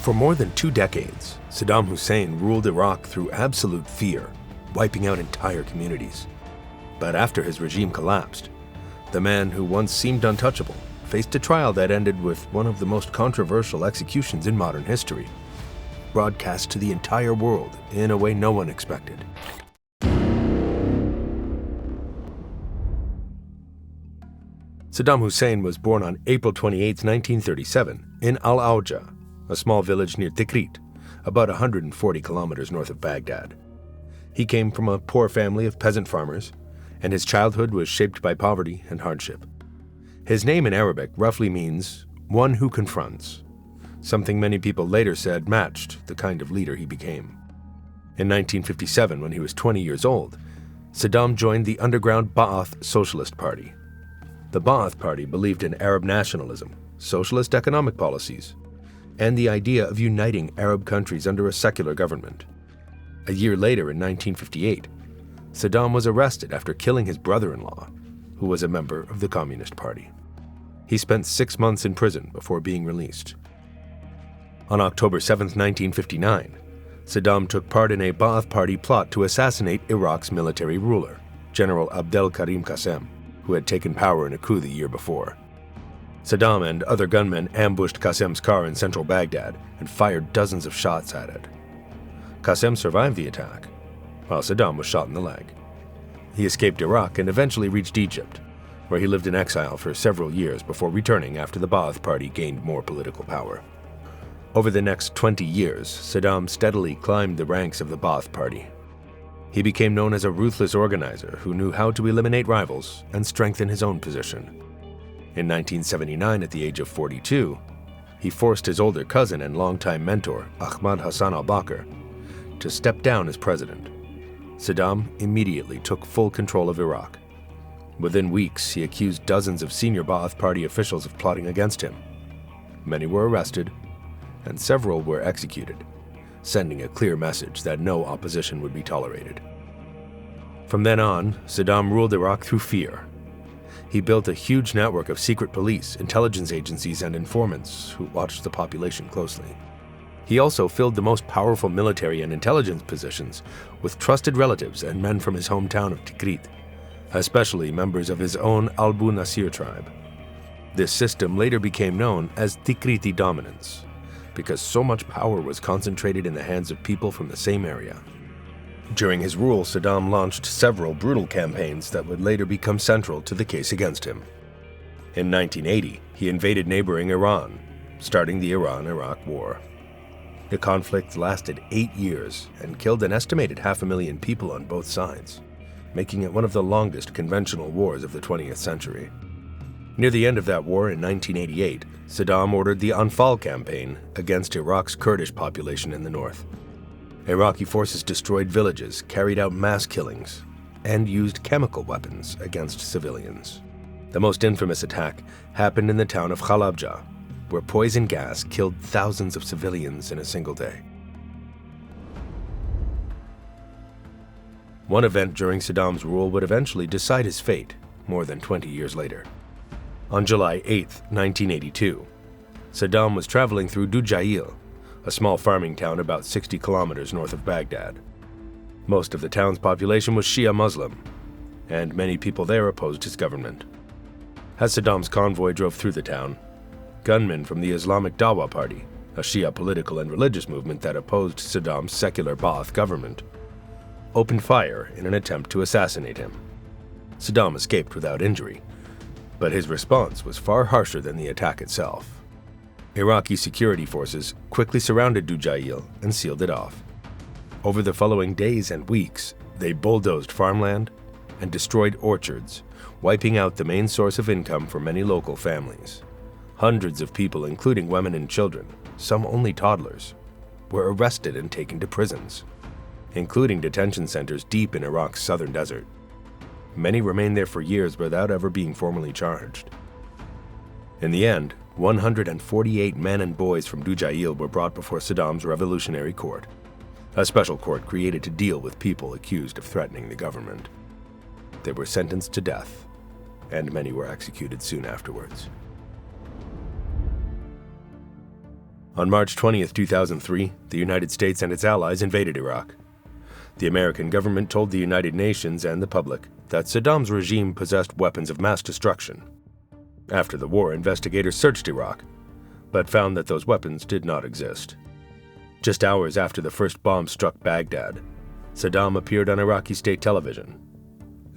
For more than 2 decades, Saddam Hussein ruled Iraq through absolute fear, wiping out entire communities. But after his regime collapsed, the man who once seemed untouchable faced a trial that ended with one of the most controversial executions in modern history, broadcast to the entire world in a way no one expected. Saddam Hussein was born on April 28, 1937, in Al-Auja, a small village near Tikrit, about 140 kilometers north of Baghdad. He came from a poor family of peasant farmers, and his childhood was shaped by poverty and hardship. His name in Arabic roughly means "one who confronts," something many people later said matched the kind of leader he became. In 1957, when he was 20 years old, Saddam joined the underground Ba'ath Socialist Party. The Ba'ath Party believed in Arab nationalism, socialist economic policies, and the idea of uniting Arab countries under a secular government. A year later, in 1958, Saddam was arrested after killing his brother-in-law, who was a member of the Communist Party. He spent 6 months in prison before being released. On October 7, 1959, Saddam took part in a Ba'ath Party plot to assassinate Iraq's military ruler, General Abdel Karim Qasem, who had taken power in a coup the year before. Saddam and other gunmen ambushed Qasem's car in central Baghdad and fired dozens of shots at it. Qasem survived the attack, while Saddam was shot in the leg. He escaped Iraq and eventually reached Egypt, where he lived in exile for several years before returning after the Ba'ath Party gained more political power. Over the next 20 years, Saddam steadily climbed the ranks of the Ba'ath Party. He became known as a ruthless organizer who knew how to eliminate rivals and strengthen his own position. In 1979, at the age of 42, he forced his older cousin and longtime mentor, Ahmad Hassan al-Bakr, to step down as president. Saddam immediately took full control of Iraq. Within weeks, he accused dozens of senior Ba'ath Party officials of plotting against him. Many were arrested, and several were executed, sending a clear message that no opposition would be tolerated. From then on, Saddam ruled Iraq through fear. He built a huge network of secret police, intelligence agencies, and informants who watched the population closely. He also filled the most powerful military and intelligence positions with trusted relatives and men from his hometown of Tikrit, especially members of his own Albu Nasir tribe. This system later became known as Tikriti dominance, because so much power was concentrated in the hands of people from the same area. During his rule, Saddam launched several brutal campaigns that would later become central to the case against him. In 1980, he invaded neighboring Iran, starting the Iran-Iraq War. The conflict lasted 8 years and killed an estimated 500,000 people on both sides, making it one of the longest conventional wars of the 20th century. Near the end of that war in 1988, Saddam ordered the Anfal campaign against Iraq's Kurdish population in the north. Iraqi forces destroyed villages, carried out mass killings, and used chemical weapons against civilians. The most infamous attack happened in the town of Halabja, where poison gas killed thousands of civilians in a single day. One event during Saddam's rule would eventually decide his fate more than 20 years later. On July 8, 1982, Saddam was traveling through Dujail, a small farming town about 60 kilometers north of Baghdad. Most of the town's population was Shia Muslim, and many people there opposed his government. As Saddam's convoy drove through the town, gunmen from the Islamic Dawa Party, a Shia political and religious movement that opposed Saddam's secular Ba'ath government, opened fire in an attempt to assassinate him. Saddam escaped without injury, but his response was far harsher than the attack itself. Iraqi security forces quickly surrounded Dujail and sealed it off. Over the following days and weeks, they bulldozed farmland and destroyed orchards, wiping out the main source of income for many local families. Hundreds of people, including women and children, some only toddlers, were arrested and taken to prisons, including detention centers deep in Iraq's southern desert. Many remained there for years without ever being formally charged. In the end, 148 men and boys from Dujail were brought before Saddam's revolutionary court, a special court created to deal with people accused of threatening the government. They were sentenced to death, and many were executed soon afterwards. On March 20, 2003, the United States and its allies invaded Iraq. The American government told the United Nations and the public that Saddam's regime possessed weapons of mass destruction. After the war, investigators searched Iraq, but found that those weapons did not exist. Just hours after the first bomb struck Baghdad, Saddam appeared on Iraqi state television.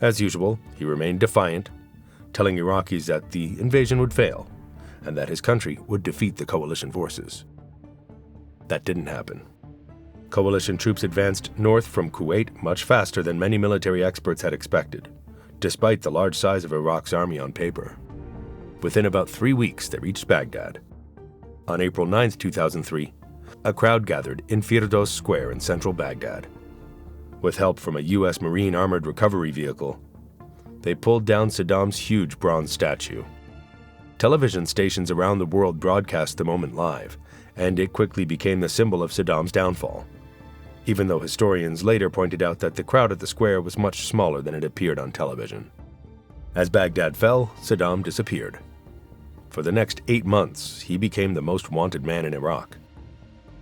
As usual, he remained defiant, telling Iraqis that the invasion would fail and that his country would defeat the coalition forces. That didn't happen. Coalition troops advanced north from Kuwait much faster than many military experts had expected, despite the large size of Iraq's army on paper. Within about 3 weeks, they reached Baghdad. On April 9, 2003, a crowd gathered in Firdos Square in central Baghdad. With help from a U.S. Marine armored recovery vehicle, they pulled down Saddam's huge bronze statue. Television stations around the world broadcast the moment live, and it quickly became the symbol of Saddam's downfall, even though historians later pointed out that the crowd at the square was much smaller than it appeared on television. As Baghdad fell, Saddam disappeared. For the next 8 months, he became the most wanted man in Iraq.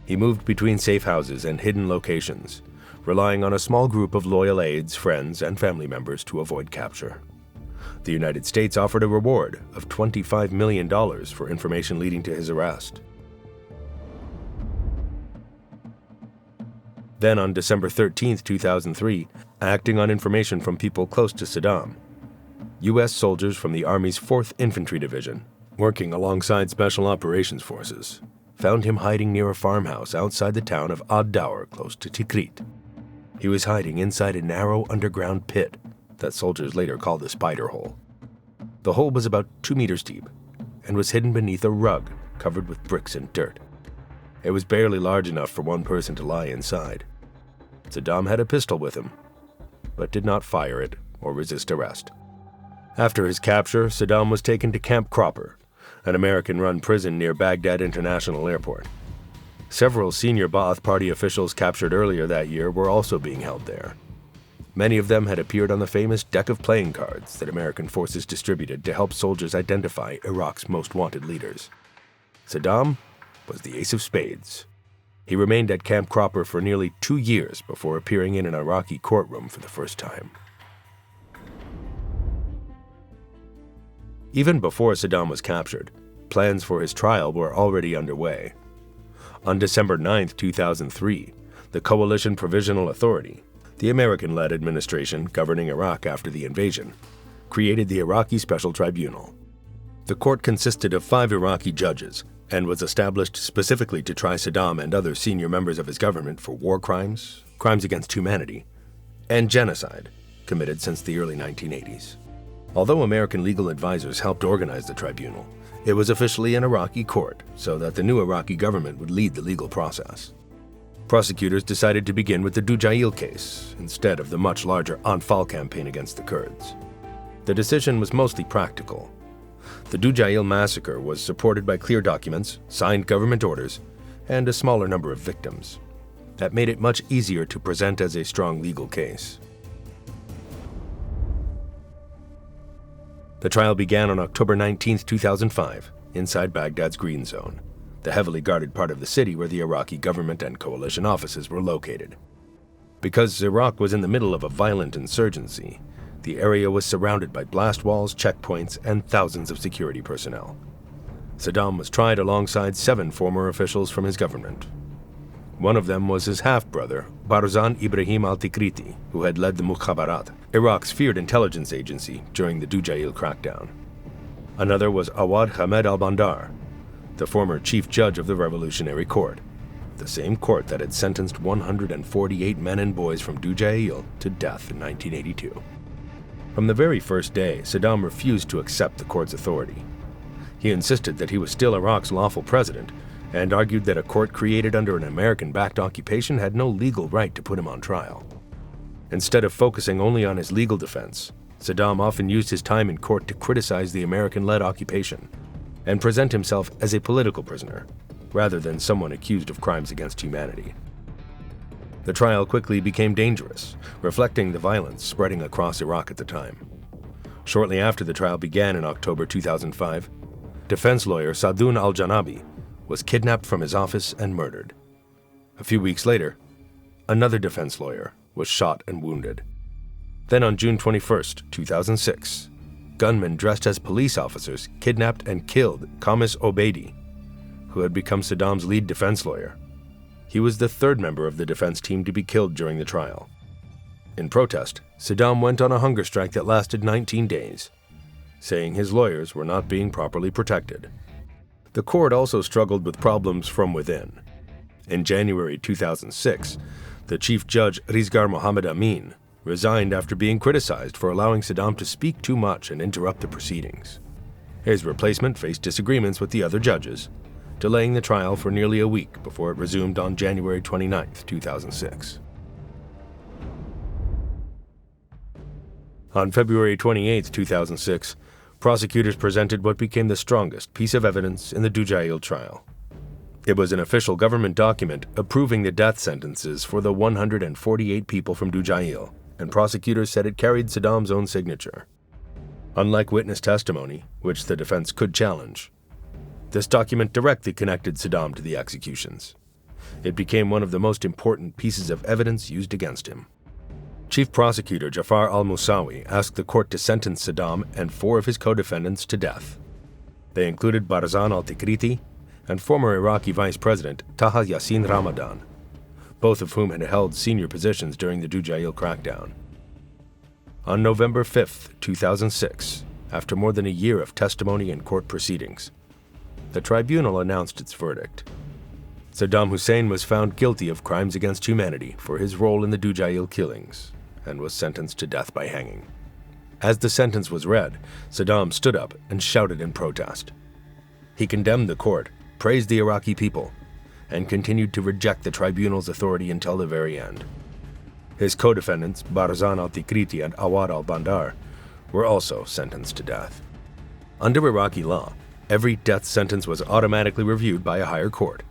He moved between safe houses and hidden locations, relying on a small group of loyal aides, friends, and family members to avoid capture. The United States offered a reward of $25 million for information leading to his arrest. Then on December 13, 2003, acting on information from people close to Saddam, U.S. soldiers from the Army's 4th Infantry Division, working alongside Special Operations Forces, found him hiding near a farmhouse outside the town of Ad-Dawr, close to Tikrit. He was hiding inside a narrow underground pit that soldiers later called a spider hole. The hole was about 2 meters deep and was hidden beneath a rug covered with bricks and dirt. It was barely large enough for one person to lie inside. Saddam had a pistol with him, but did not fire it or resist arrest. After his capture, Saddam was taken to Camp Cropper, an American-run prison near Baghdad International Airport. Several senior Ba'ath Party officials captured earlier that year were also being held there. Many of them had appeared on the famous deck of playing cards that American forces distributed to help soldiers identify Iraq's most wanted leaders. Saddam was the ace of spades. He remained at Camp Cropper for nearly 2 years before appearing in an Iraqi courtroom for the first time. Even before Saddam was captured, plans for his trial were already underway. On December 9, 2003, the Coalition Provisional Authority, the American-led administration governing Iraq after the invasion, created the Iraqi Special Tribunal. The court consisted of 5 Iraqi judges and was established specifically to try Saddam and other senior members of his government for war crimes, crimes against humanity, and genocide committed since the early 1980s. Although American legal advisors helped organize the tribunal, it was officially an Iraqi court so that the new Iraqi government would lead the legal process. Prosecutors decided to begin with the Dujail case instead of the much larger Anfal campaign against the Kurds. The decision was mostly practical. The Dujail massacre was supported by clear documents, signed government orders, and a smaller number of victims. That made it much easier to present as a strong legal case. The trial began on October 19, 2005, inside Baghdad's Green Zone, the heavily guarded part of the city where the Iraqi government and coalition offices were located. Because Iraq was in the middle of a violent insurgency, the area was surrounded by blast walls, checkpoints, and thousands of security personnel. Saddam was tried alongside 7 former officials from his government. One of them was his half-brother, Barzan Ibrahim al-Tikriti, who had led the Mukhabarat, Iraq's feared intelligence agency, during the Dujail crackdown. Another was Awad Hamed al-Bandar, the former chief judge of the Revolutionary Court, the same court that had sentenced 148 men and boys from Dujail to death in 1982. From the very first day, Saddam refused to accept the court's authority. He insisted that he was still Iraq's lawful president and argued that a court created under an American-backed occupation had no legal right to put him on trial. Instead of focusing only on his legal defense, Saddam often used his time in court to criticize the American-led occupation and present himself as a political prisoner, rather than someone accused of crimes against humanity. The trial quickly became dangerous, reflecting the violence spreading across Iraq at the time. Shortly after the trial began in October 2005, defense lawyer Sadoun al-Janabi was kidnapped from his office and murdered. A few weeks later, another defense lawyer was shot and wounded. Then on June 21, 2006, gunmen dressed as police officers kidnapped and killed Khamis Obeidi, who had become Saddam's lead defense lawyer. He was the third member of the defense team to be killed during the trial. In protest, Saddam went on a hunger strike that lasted 19 days, saying his lawyers were not being properly protected. The court also struggled with problems from within. In January 2006, the chief judge Rizgar Mohammed Amin resigned after being criticized for allowing Saddam to speak too much and interrupt the proceedings. His replacement faced disagreements with the other judges, delaying the trial for nearly a week before it resumed on January 29, 2006. On February 28, 2006, prosecutors presented what became the strongest piece of evidence in the Dujail trial. It was an official government document approving the death sentences for the 148 people from Dujail, and prosecutors said it carried Saddam's own signature. Unlike witness testimony, which the defense could challenge, this document directly connected Saddam to the executions. It became one of the most important pieces of evidence used against him. Chief Prosecutor Jafar al-Musawi asked the court to sentence Saddam and 4 of his co-defendants to death. They included Barzan al-Tikriti and former Iraqi Vice President Taha Yassin Ramadan, both of whom had held senior positions during the Dujail crackdown. On November 5, 2006, after more than a year of testimony and court proceedings, the tribunal announced its verdict. Saddam Hussein was found guilty of crimes against humanity for his role in the Dujail killings and was sentenced to death by hanging. As the sentence was read, Saddam stood up and shouted in protest. He condemned the court, praised the Iraqi people, and continued to reject the tribunal's authority until the very end. His co-defendants, Barzan al-Tikriti and Awad al-Bandar, were also sentenced to death. Under Iraqi law, every death sentence was automatically reviewed by a higher court.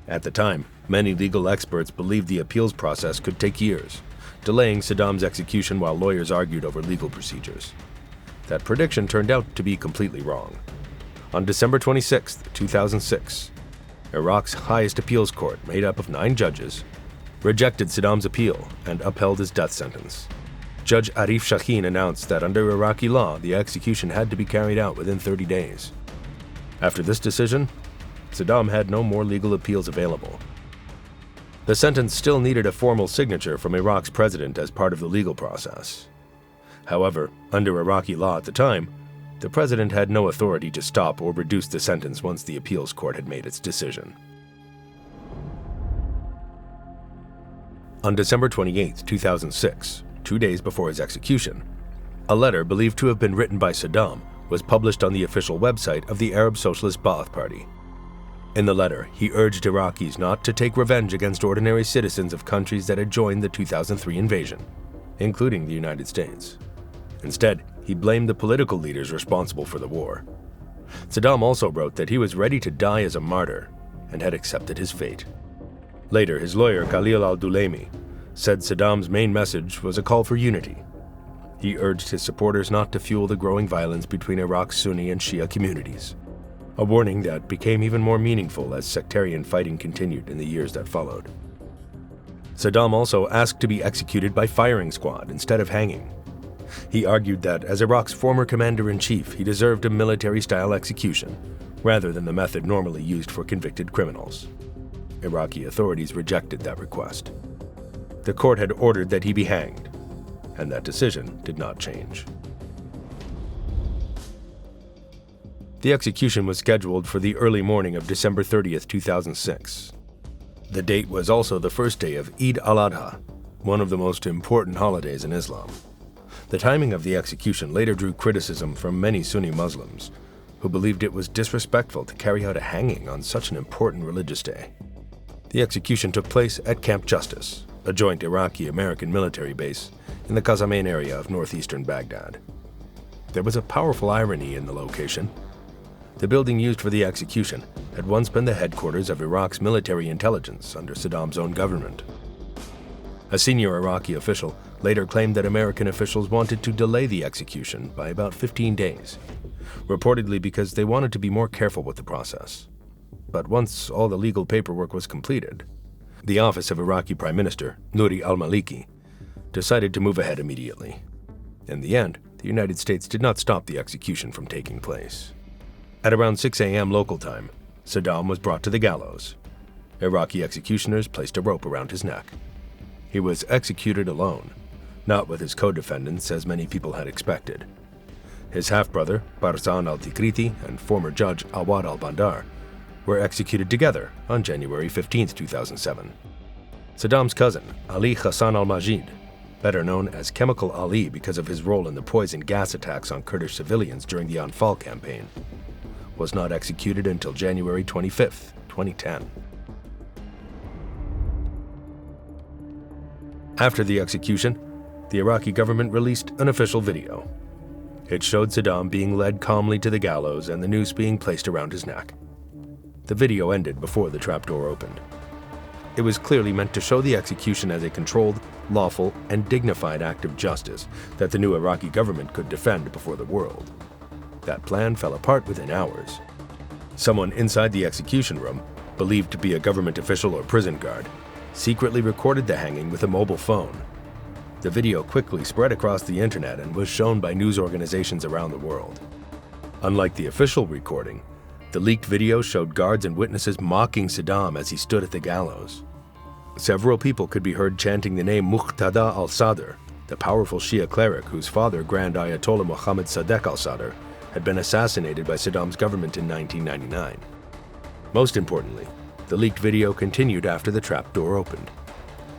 At the time, many legal experts believed the appeals process could take years, delaying Saddam's execution while lawyers argued over legal procedures. That prediction turned out to be completely wrong. On December 26, 2006, Iraq's highest appeals court, made up of 9 judges, rejected Saddam's appeal and upheld his death sentence. Judge Arif Shaheen announced that under Iraqi law, the execution had to be carried out within 30 days. After this decision, Saddam had no more legal appeals available. The sentence still needed a formal signature from Iraq's president as part of the legal process. However, under Iraqi law at the time, the president had no authority to stop or reduce the sentence once the appeals court had made its decision. On December 28, 2006, 2 days before his execution, a letter believed to have been written by Saddam was published on the official website of the Arab Socialist Ba'ath Party. In the letter, he urged Iraqis not to take revenge against ordinary citizens of countries that had joined the 2003 invasion, including the United States. Instead, he blamed the political leaders responsible for the war. Saddam also wrote that he was ready to die as a martyr and had accepted his fate. Later, his lawyer Khalil al-Dulaimi said Saddam's main message was a call for unity. He urged his supporters not to fuel the growing violence between Iraq's Sunni and Shia communities, a warning that became even more meaningful as sectarian fighting continued in the years that followed. Saddam also asked to be executed by firing squad instead of hanging. He argued that as Iraq's former commander-in-chief, he deserved a military-style execution, rather than the method normally used for convicted criminals. Iraqi authorities rejected that request. The court had ordered that he be hanged, and that decision did not change. The execution was scheduled for the early morning of December 30, 2006. The date was also the first day of Eid al-Adha, one of the most important holidays in Islam. The timing of the execution later drew criticism from many Sunni Muslims, who believed it was disrespectful to carry out a hanging on such an important religious day. The execution took place at Camp Justice, a joint Iraqi-American military base in the Qasamain area of northeastern Baghdad. There was a powerful irony in the location. The building used for the execution had once been the headquarters of Iraq's military intelligence under Saddam's own government. A senior Iraqi official later claimed that American officials wanted to delay the execution by about 15 days, reportedly because they wanted to be more careful with the process. But once all the legal paperwork was completed, the office of Iraqi Prime Minister, Nouri al-Maliki, decided to move ahead immediately. In the end, the United States did not stop the execution from taking place. At around 6 a.m. local time, Saddam was brought to the gallows. Iraqi executioners placed a rope around his neck. He was executed alone, not with his co-defendants as many people had expected. His half-brother, Barzan al-Tikriti, and former judge Awad al-Bandar were executed together on January 15, 2007. Saddam's cousin, Ali Hassan al-Majid, better known as Chemical Ali because of his role in the poison gas attacks on Kurdish civilians during the Anfal campaign, was not executed until January 25, 2010. After the execution, the Iraqi government released an official video. It showed Saddam being led calmly to the gallows and the noose being placed around his neck. The video ended before the trapdoor opened. It was clearly meant to show the execution as a controlled, lawful, and dignified act of justice that the new Iraqi government could defend before the world. That plan fell apart within hours. Someone inside the execution room, believed to be a government official or prison guard, secretly recorded the hanging with a mobile phone. The video quickly spread across the internet and was shown by news organizations around the world. Unlike the official recording, the leaked video showed guards and witnesses mocking Saddam as he stood at the gallows. Several people could be heard chanting the name Muqtada al-Sadr, the powerful Shia cleric whose father, Grand Ayatollah Mohammad Sadegh al-Sadr, had been assassinated by Saddam's government in 1999. Most importantly, the leaked video continued after the trapdoor opened,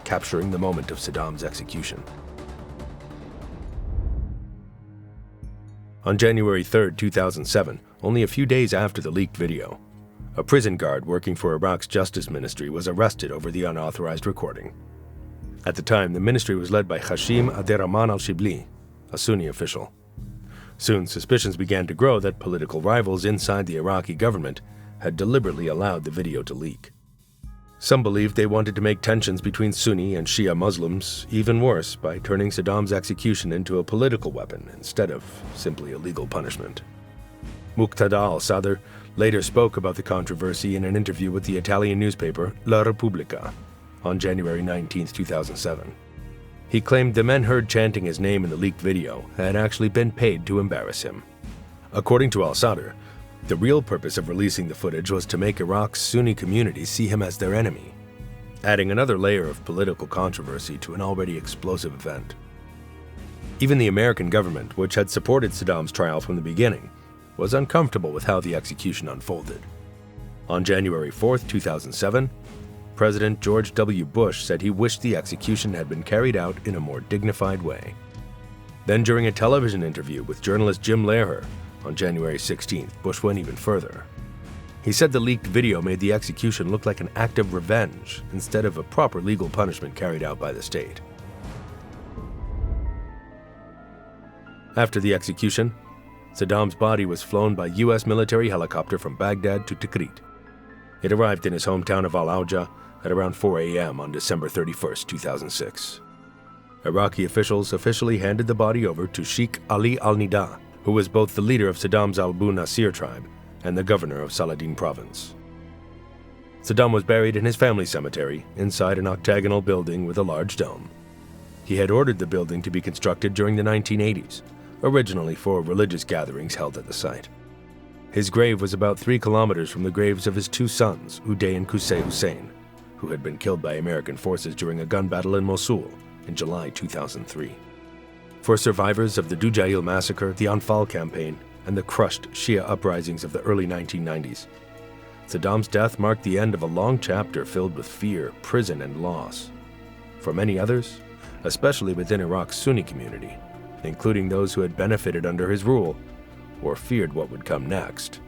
capturing the moment of Saddam's execution. On January 3, 2007, only a few days after the leaked video, a prison guard working for Iraq's Justice Ministry was arrested over the unauthorized recording. At the time, the ministry was led by Hashim Abderrahman al-Shibli, a Sunni official. Soon, suspicions began to grow that political rivals inside the Iraqi government had deliberately allowed the video to leak. Some believed they wanted to make tensions between Sunni and Shia Muslims even worse by turning Saddam's execution into a political weapon instead of simply a legal punishment. Muqtada al-Sadr later spoke about the controversy in an interview with the Italian newspaper La Repubblica on January 19, 2007. He claimed the men heard chanting his name in the leaked video had actually been paid to embarrass him. According to al-Sadr, the real purpose of releasing the footage was to make Iraq's Sunni community see him as their enemy, adding another layer of political controversy to an already explosive event. Even the American government, which had supported Saddam's trial from the beginning, was uncomfortable with how the execution unfolded. On January 4, 2007, President George W. Bush said he wished the execution had been carried out in a more dignified way. Then, during a television interview with journalist Jim Lehrer on January 16th, Bush went even further. He said the leaked video made the execution look like an act of revenge instead of a proper legal punishment carried out by the state. After the execution, Saddam's body was flown by U.S. military helicopter from Baghdad to Tikrit. It arrived in his hometown of Al-Auja at around 4 a.m. on December 31, 2006. Iraqi officials officially handed the body over to Sheikh Ali al-Nida, who was both the leader of Saddam's Al-Bu Nasir tribe and the governor of Saladin province. Saddam was buried in his family cemetery inside an octagonal building with a large dome. He had ordered the building to be constructed during the 1980s, originally for religious gatherings held at the site. His grave was about 3 kilometers from the graves of his 2 sons, Uday and Qusay Hussein, who had been killed by American forces during a gun battle in Mosul in July 2003. For survivors of the Dujail massacre, the Anfal campaign, and the crushed Shia uprisings of the early 1990s, Saddam's death marked the end of a long chapter filled with fear, prison, and loss. For many others, especially within Iraq's Sunni community, including those who had benefited under his rule or feared what would come next,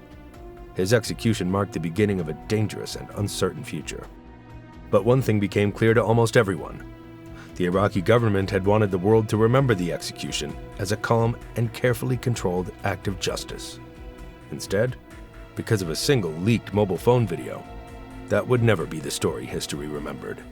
his execution marked the beginning of a dangerous and uncertain future. But one thing became clear to almost everyone. The Iraqi government had wanted the world to remember the execution as a calm and carefully controlled act of justice. Instead, because of a single leaked mobile phone video, that would never be the story history remembered.